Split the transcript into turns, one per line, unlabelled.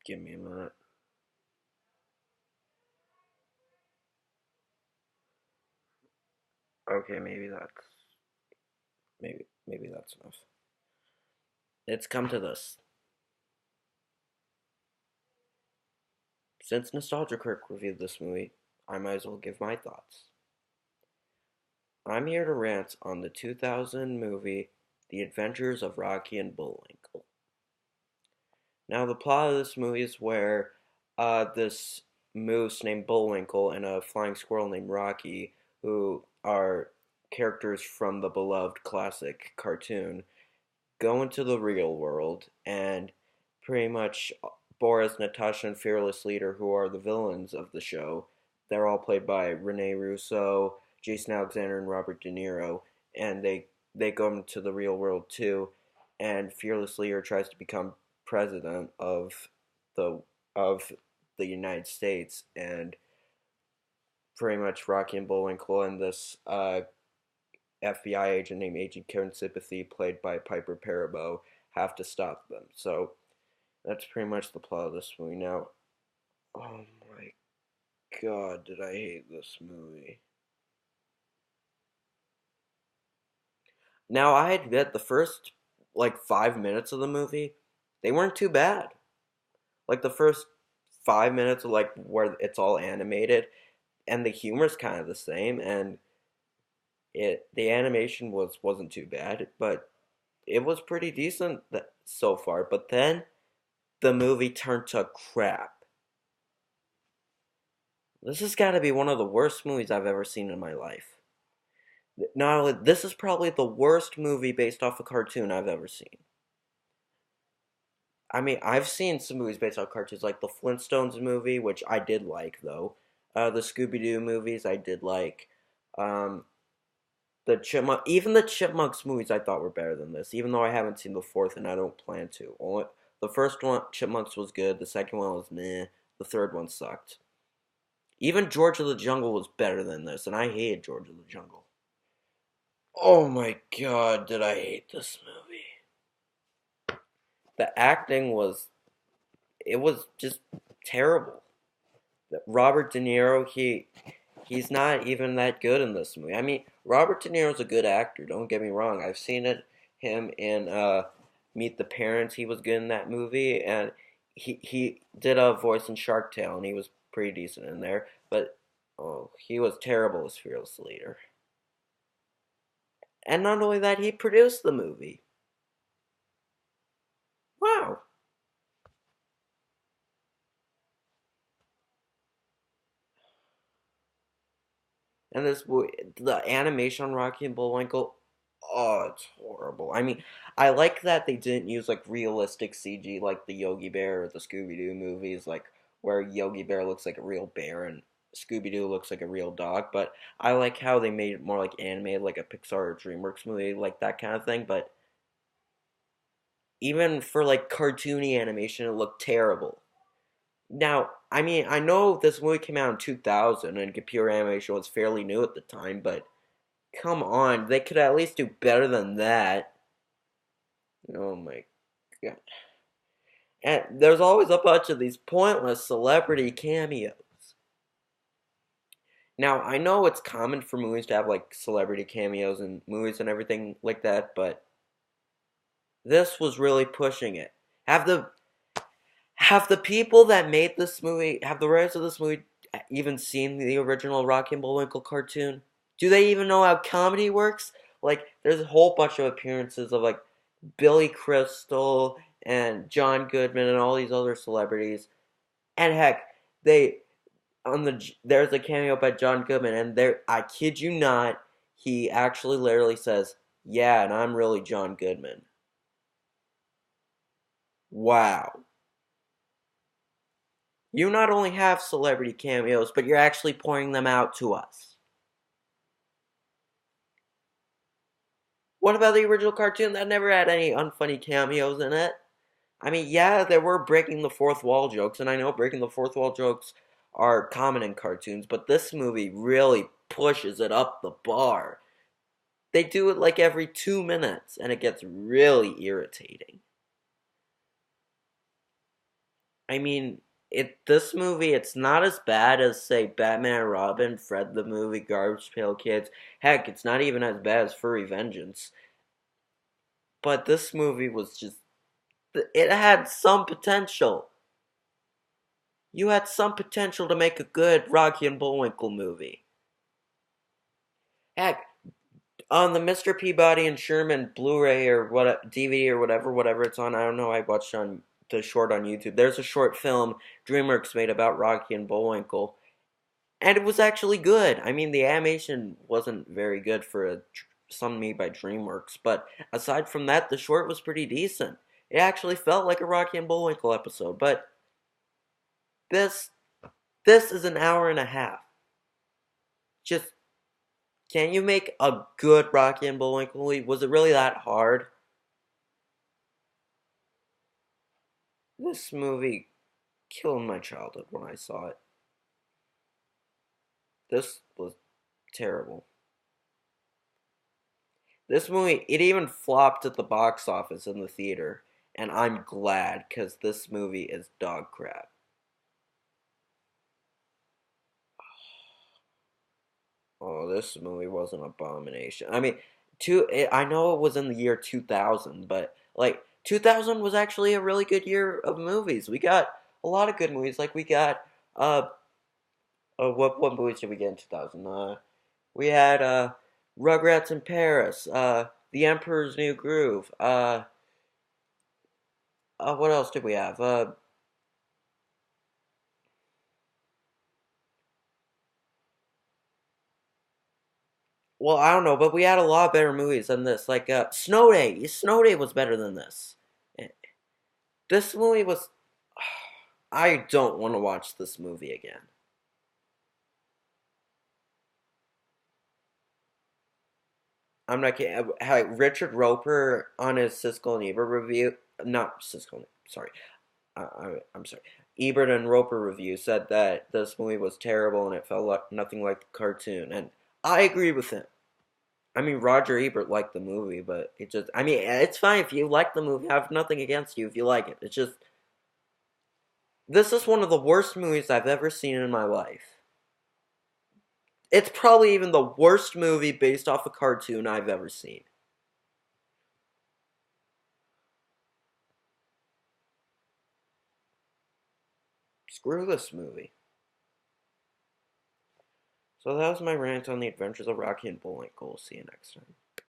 Give me a minute. Okay, maybe that's enough. It's come to this. Since Nostalgia Critic reviewed this movie, I might as well give my thoughts. I'm here to rant on the 2000 movie The Adventures of Rocky and Bullwinkle. Now, the plot of this movie is where this moose named Bullwinkle and a flying squirrel named Rocky, who are characters from the beloved classic cartoon, go into the real world and pretty much Boris, Natasha, and Fearless Leader, who are the villains of the show, they're all played by Rene Russo, Jason Alexander, and Robert De Niro, and they go into the real world too. And Fearless Leader tries to become president the of the United States, and pretty much Rocky and Bullwinkle and this FBI agent named Agent Karen Sympathy, played by Piper Perabo, have to stop them. So that's pretty much the plot of this movie. Now, oh my god, did I hate this movie. Now, I admit the first, like, 5 minutes of the movie, they weren't too bad. Like, the first 5 minutes of, like, where it's all animated, and the humor's kind of the same, and the animation wasn't too bad, but it was pretty decent so far. But then the movie turned to crap. This has got to be one of the worst movies I've ever seen in my life. Not only this is probably the worst movie based off a cartoon I've ever seen. I mean, I've seen some movies based off cartoons, like the Flintstones movie, which I did like though. The Scooby Doo movies I did like. Um, even the Chipmunks movies I thought were better than this, even though I haven't seen the fourth and I don't plan to. Only the first one, Chipmunks, was good. The second one was meh. The third one sucked. Even George of the Jungle was better than this, and I hated George of the Jungle. Oh my god, did I hate this movie. The acting it was just terrible. Robert De Niro, he's not even that good in this movie. I mean, Robert De Niro's a good actor, don't get me wrong. I've seen him in Meet the Parents. He was good in that movie, and he did a voice in Shark Tale, and he was pretty decent in there. But oh, he was terrible as Fearless Leader. And not only that, he produced the movie. Wow. And the animation on Rocky and Bullwinkle, oh, it's horrible. I mean, I like that they didn't use like realistic CG like the Yogi Bear or the Scooby Doo movies, like where Yogi Bear looks like a real bear and Scooby Doo looks like a real dog. But I like how they made it more like animated, like a Pixar or DreamWorks movie, like that kind of thing. But even for like cartoony animation, it looked terrible. Now, I mean, I know this movie came out in 2000 and computer animation was fairly new at the time, but come on, they could at least do better than that. Oh my god. And there's always a bunch of these pointless celebrity cameos. Now, I know it's common for movies to have like celebrity cameos in movies and everything like that, but this was really pushing it. Have the have the people that made this movie, have the writers of this movie even seen the original Rocky and Bullwinkle cartoon? Do they even know how comedy works? Like, there's a whole bunch of appearances of like Billy Crystal and John Goodman and all these other celebrities. And heck, they there's a cameo by John Goodman, and there, I kid you not, he actually literally says, "Yeah, and I'm really John Goodman." Wow. You not only have celebrity cameos, but you're actually pointing them out to us. What about the original cartoon that never had any unfunny cameos in it? I mean, yeah, there were breaking the fourth wall jokes, and I know breaking the fourth wall jokes are common in cartoons, but this movie really pushes it up the bar. They do it like every 2 minutes, and it gets really irritating. I mean, this movie, it's not as bad as, say, Batman and Robin, Fred the movie, Garbage Pail Kids. Heck, it's not even as bad as Furry Vengeance. But this movie was just, it had some potential. You had some potential to make a good Rocky and Bullwinkle movie. Heck, on the Mr. Peabody and Sherman Blu-ray or what DVD or whatever it's on. I don't know. I watched on the short on YouTube. There's a short film DreamWorks made about Rocky and Bullwinkle, and it was actually good. I mean, the animation wasn't very good for some made by DreamWorks, but aside from that, the short was pretty decent. It actually felt like a Rocky and Bullwinkle episode, but this this is an hour and a half. Just can you make a good Rocky and Bullwinkle movie? Was it really that hard? This movie killed my childhood when I saw it. This was terrible. This movie, it even flopped at the box office in the theater, and I'm glad because this movie is dog crap. Oh, this movie was an abomination. I mean, I know it was in the year 2000, but like 2000 was actually a really good year of movies. We got a lot of good movies. Like we got what movies did we get in 2000? We had Rugrats in Paris, The Emperor's New Groove. What else did we have? Well, I don't know, but we had a lot better movies than this. Like Snow Day. Snow Day was better than this. Eh, This movie was. I don't want to watch this movie again. I'm not kidding. Richard Roper on his Siskel and Ebert review, not Siskel, sorry, I'm sorry. Ebert and Roper review said that this movie was terrible and it felt like nothing like the cartoon, and I agree with him. I mean, Roger Ebert liked the movie, but it just, I mean, it's fine if you like the movie. I have nothing against you if you like it. It's just, this is one of the worst movies I've ever seen in my life. It's probably even the worst movie based off a cartoon I've ever seen. Screw this movie. So that was my rant on the adventures of Rocky and Bullwinkle. See you next time.